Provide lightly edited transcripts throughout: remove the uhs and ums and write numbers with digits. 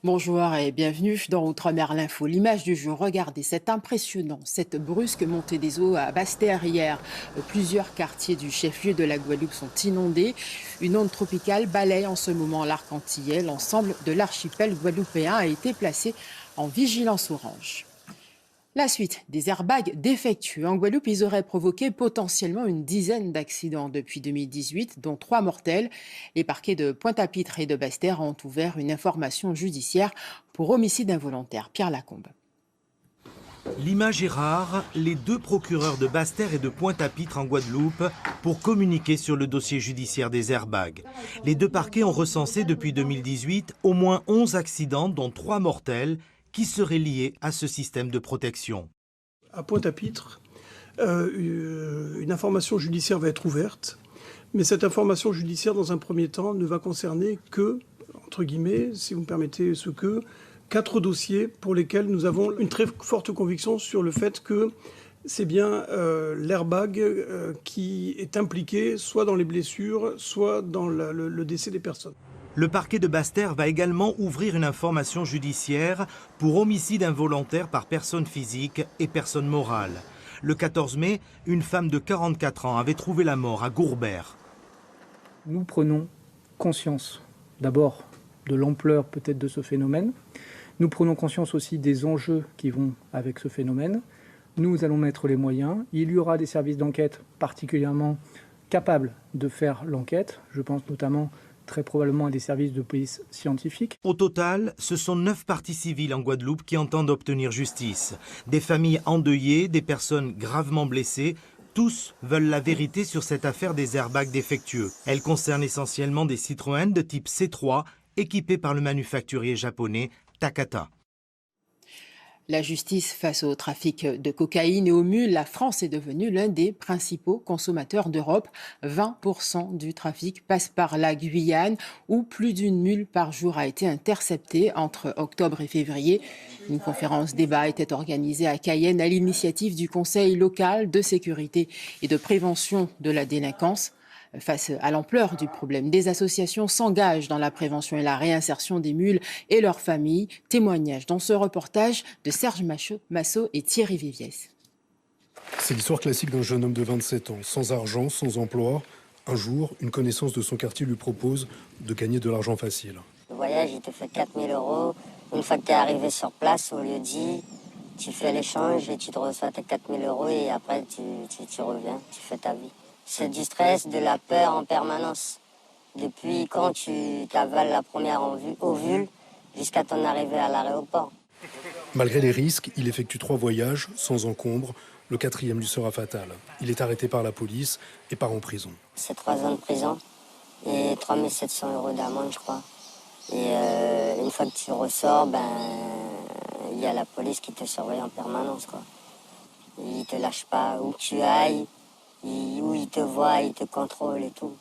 Bonjour et bienvenue dans Outre-mer l'Info. L'image du jour, regardez, c'est impressionnant, cette brusque montée des eaux à Basse-Terre hier. Plusieurs quartiers du chef-lieu de la Guadeloupe sont inondés. Une onde tropicale balaye en ce moment l'arc antillais. L'ensemble de l'archipel guadeloupéen a été placé en vigilance orange. La suite, des airbags défectueux. En Guadeloupe, ils auraient provoqué potentiellement une dizaine d'accidents depuis 2018, dont 3 mortels. Les parquets de Pointe-à-Pitre et de Basse-Terre ont ouvert une information judiciaire pour homicide involontaire. Pierre Lacombe. L'image est rare, les deux procureurs de Basse-Terre et de Pointe-à-Pitre en Guadeloupe pour communiquer sur le dossier judiciaire des airbags. Les deux parquets ont recensé depuis 2018 au moins 11 accidents, dont 3 mortels, qui seraient liés à ce système de protection. À Pointe-à-Pitre, une information judiciaire va être ouverte, mais cette information judiciaire, dans un premier temps, ne va concerner que, entre guillemets, si vous me permettez ce que, 4 dossiers pour lesquels nous avons une très forte conviction sur le fait que c'est bien l'airbag qui est impliqué, soit dans les blessures, soit dans le décès des personnes. Le parquet de Basse-Terre va également ouvrir une information judiciaire pour homicide involontaire par personne physique et personne morale. Le 14 mai, une femme de 44 ans avait trouvé la mort à Gourbert. Nous prenons conscience d'abord de l'ampleur peut-être de ce phénomène. Nous prenons conscience aussi des enjeux qui vont avec ce phénomène. Nous allons mettre les moyens. Il y aura des services d'enquête particulièrement capables de faire l'enquête. Je pense notamment très probablement à des services de police scientifique. Au total, ce sont 9 parties civiles en Guadeloupe qui entendent obtenir justice. Des familles endeuillées, des personnes gravement blessées, tous veulent la vérité sur cette affaire des airbags défectueux. Elle concerne essentiellement des Citroën de type C3 équipés par le manufacturier japonais Takata. La justice face au trafic de cocaïne et aux mules, la France est devenue l'un des principaux consommateurs d'Europe. 20% du trafic passe par la Guyane, où plus d'une mule par jour a été interceptée entre octobre et février. Une conférence débat était organisée à Cayenne à l'initiative du Conseil local de sécurité et de prévention de la délinquance. Face à l'ampleur du problème, des associations s'engagent dans la prévention et la réinsertion des mules et leurs familles. Témoignage dans ce reportage de Serge Massot et Thierry Viviès. C'est l'histoire classique d'un jeune homme de 27 ans, sans argent, sans emploi. Un jour, une connaissance de son quartier lui propose de gagner de l'argent facile. Le voyage, il te fait 4 000 €. Une fois que tu es arrivé sur place, au lieu dit, tu fais l'échange et tu te reçois tes 4 000 € et après tu reviens, tu fais ta vie. C'est du stress, de la peur en permanence. Depuis quand tu t'avales la première ovule jusqu'à ton arrivée à l'aéroport. Malgré les risques, il effectue 3 voyages sans encombre. Le 4e lui sera fatal. Il est arrêté par la police et part en prison. C'est 3 ans de prison et 3 700 € d'amende, je crois. Et une fois que tu ressors, il y a la police qui te surveille en permanence, quoi. Ils te lâchent pas où tu ailles. Où il te voit, il te contrôle et tout.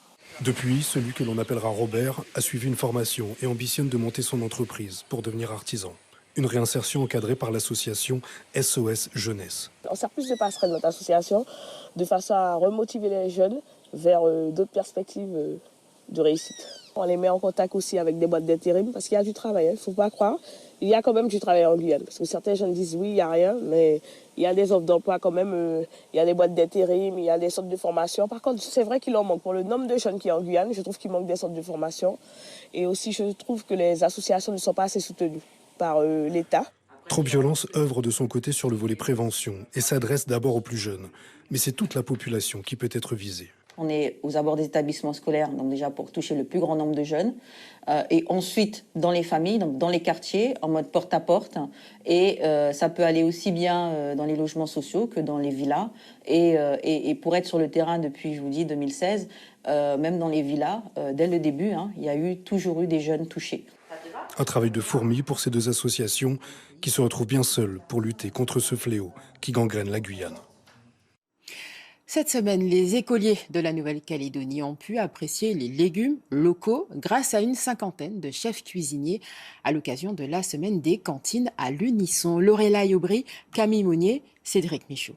Depuis, celui que l'on appellera Robert a suivi une formation et ambitionne de monter son entreprise pour devenir artisan. Une réinsertion encadrée par l'association SOS Jeunesse. On sert plus de passerelle notre association de façon à remotiver les jeunes vers d'autres perspectives de réussite. On les met en contact aussi avec des boîtes d'intérim parce qu'il y a du travail, il ne faut pas croire. Il y a quand même du travail en Guyane. Parce que certains jeunes disent oui, il n'y a rien, mais il y a des offres d'emploi quand même. Il y a des boîtes d'intérim, il y a des centres de formation. Par contre, c'est vrai qu'il en manque. Pour le nombre de jeunes qui sont en Guyane, je trouve qu'il manque des centres de formation. Et aussi, je trouve que les associations ne sont pas assez soutenues par l'État. Trop Violence œuvre de son côté sur le volet prévention et s'adresse d'abord aux plus jeunes. Mais c'est toute la population qui peut être visée. On est aux abords des établissements scolaires, donc déjà pour toucher le plus grand nombre de jeunes. Et ensuite, dans les familles, donc dans les quartiers, en mode porte-à-porte. Et ça peut aller aussi bien dans les logements sociaux que dans les villas. Et pour être sur le terrain depuis, je vous dis, 2016, même dans les villas, dès le début, il y a toujours eu des jeunes touchés. Un travail de fourmi pour ces deux associations qui se retrouvent bien seules pour lutter contre ce fléau qui gangrène la Guyane. Cette semaine, les écoliers de la Nouvelle-Calédonie ont pu apprécier les légumes locaux grâce à une cinquantaine de chefs cuisiniers à l'occasion de la semaine des cantines à l'unisson. Lorelai Aubry, Camille Monnier, Cédric Michaud.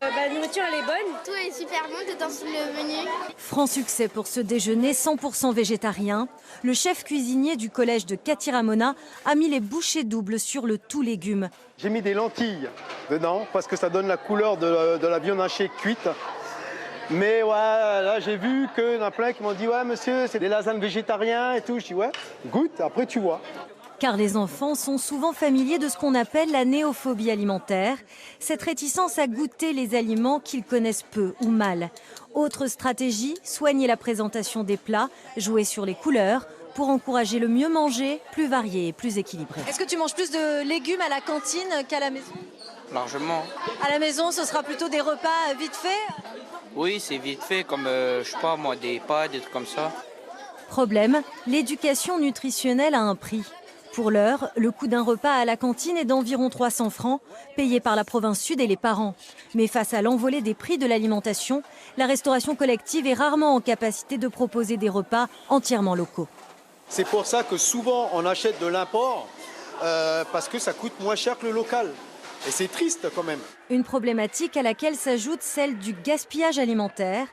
La nourriture, elle est bonne. Tout est super bon, tout dans le menu. Franc succès pour ce déjeuner 100% végétarien. Le chef cuisinier du collège de Catiramona a mis les bouchées doubles sur le tout légumes. J'ai mis des lentilles dedans parce que ça donne la couleur de la viande hachée cuite. Mais ouais, là j'ai vu qu'il y en a plein qui m'ont dit « Ouais monsieur, c'est des lasagnes végétariens et tout ». Je dis « Ouais, goûte, après tu vois ». Car les enfants sont souvent familiers de ce qu'on appelle la néophobie alimentaire, cette réticence à goûter les aliments qu'ils connaissent peu ou mal. Autre stratégie, soigner la présentation des plats, jouer sur les couleurs pour encourager le mieux manger, plus varié et plus équilibré. Est-ce que tu manges plus de légumes à la cantine qu'à la maison? Largement. À la maison, ce sera plutôt des repas vite faits? Oui, c'est vite fait, comme, je sais pas moi, des pâtes, des trucs comme ça. Problème, l'éducation nutritionnelle a un prix. Pour l'heure, le coût d'un repas à la cantine est d'environ 300 francs, payé par la province sud et les parents. Mais face à l'envolée des prix de l'alimentation, la restauration collective est rarement en capacité de proposer des repas entièrement locaux. C'est pour ça que souvent on achète de l'import, parce que ça coûte moins cher que le local. Et c'est triste quand même. Une problématique à laquelle s'ajoute celle du gaspillage alimentaire.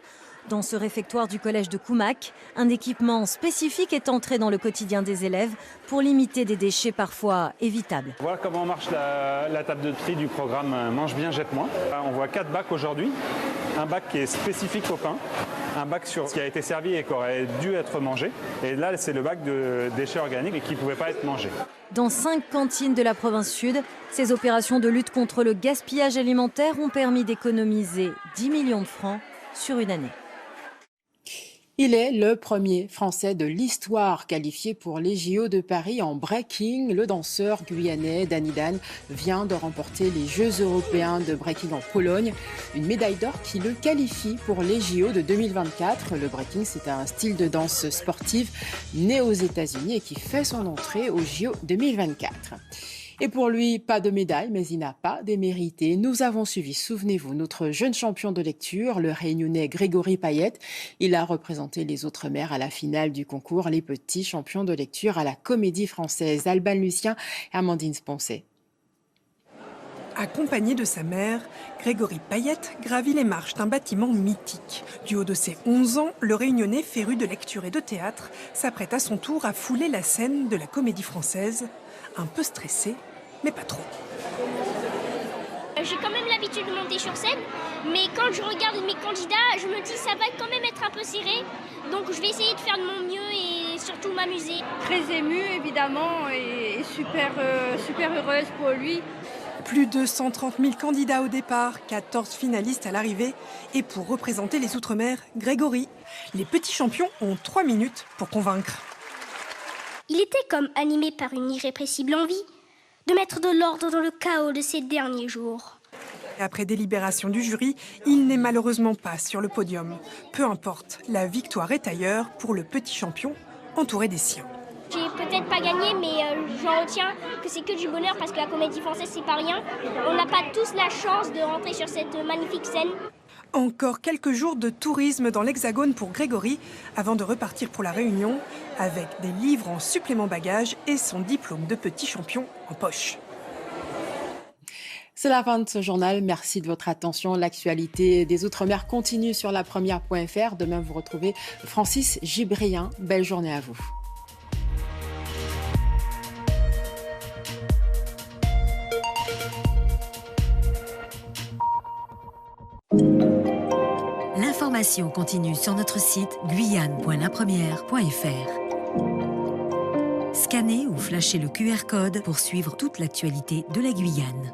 Dans ce réfectoire du collège de Koumak, un équipement spécifique est entré dans le quotidien des élèves pour limiter des déchets parfois évitables. Voilà comment marche la table de tri du programme Mange bien, jette moins. On voit 4 bacs aujourd'hui. Un bac qui est spécifique au pain, un bac sur ce qui a été servi et qui aurait dû être mangé. Et là, c'est le bac de déchets organiques et qui ne pouvait pas être mangé. Dans 5 cantines de la province sud, ces opérations de lutte contre le gaspillage alimentaire ont permis d'économiser 10 millions de francs sur une année. Il est le premier Français de l'histoire qualifié pour les JO de Paris en breaking. Le danseur guyanais Danny Dan vient de remporter les Jeux européens de breaking en Pologne. Une médaille d'or qui le qualifie pour les JO de 2024. Le breaking, c'est un style de danse sportive né aux États-Unis et qui fait son entrée aux JO 2024. Et pour lui, pas de médaille, mais il n'a pas démérité. Nous avons suivi, souvenez-vous, notre jeune champion de lecture, le Réunionnais Grégory Payette. Il a représenté les Outre-mer à la finale du concours Les Petits Champions de lecture à la Comédie Française. Alban Lucien et Amandine Sponcet. Accompagné de sa mère, Grégory Payette gravit les marches d'un bâtiment mythique. Du haut de ses 11 ans, le Réunionnais féru de lecture et de théâtre s'apprête à son tour à fouler la scène de la Comédie Française. Un peu stressé, mais pas trop. J'ai quand même l'habitude de monter sur scène, mais quand je regarde mes candidats, je me dis ça va quand même être un peu serré. Donc je vais essayer de faire de mon mieux et surtout m'amuser. Très émue évidemment et super heureuse pour lui. Plus de 130 000 candidats au départ, 14 finalistes à l'arrivée. Et pour représenter les Outre-mer, Grégory. Les petits champions ont 3 minutes pour convaincre. Il était comme animé par une irrépressible envie de mettre de l'ordre dans le chaos de ces derniers jours. Après délibération du jury, il n'est malheureusement pas sur le podium. Peu importe, la victoire est ailleurs pour le petit champion, entouré des siens. J'ai peut-être pas gagné, mais j'en retiens que c'est que du bonheur parce que la Comédie Française, c'est pas rien. On n'a pas tous la chance de rentrer sur cette magnifique scène. Encore quelques jours de tourisme dans l'Hexagone pour Grégory, avant de repartir pour la Réunion, avec des livres en supplément bagages et son diplôme de petit champion en poche. C'est la fin de ce journal. Merci de votre attention. L'actualité des Outre-mer continue sur lapremière.fr. Demain, vous retrouvez Francis Gibrien. Belle journée à vous. L'information continue sur notre site guyane.lapremière.fr. Scannez ou flashez le QR code pour suivre toute l'actualité de la Guyane.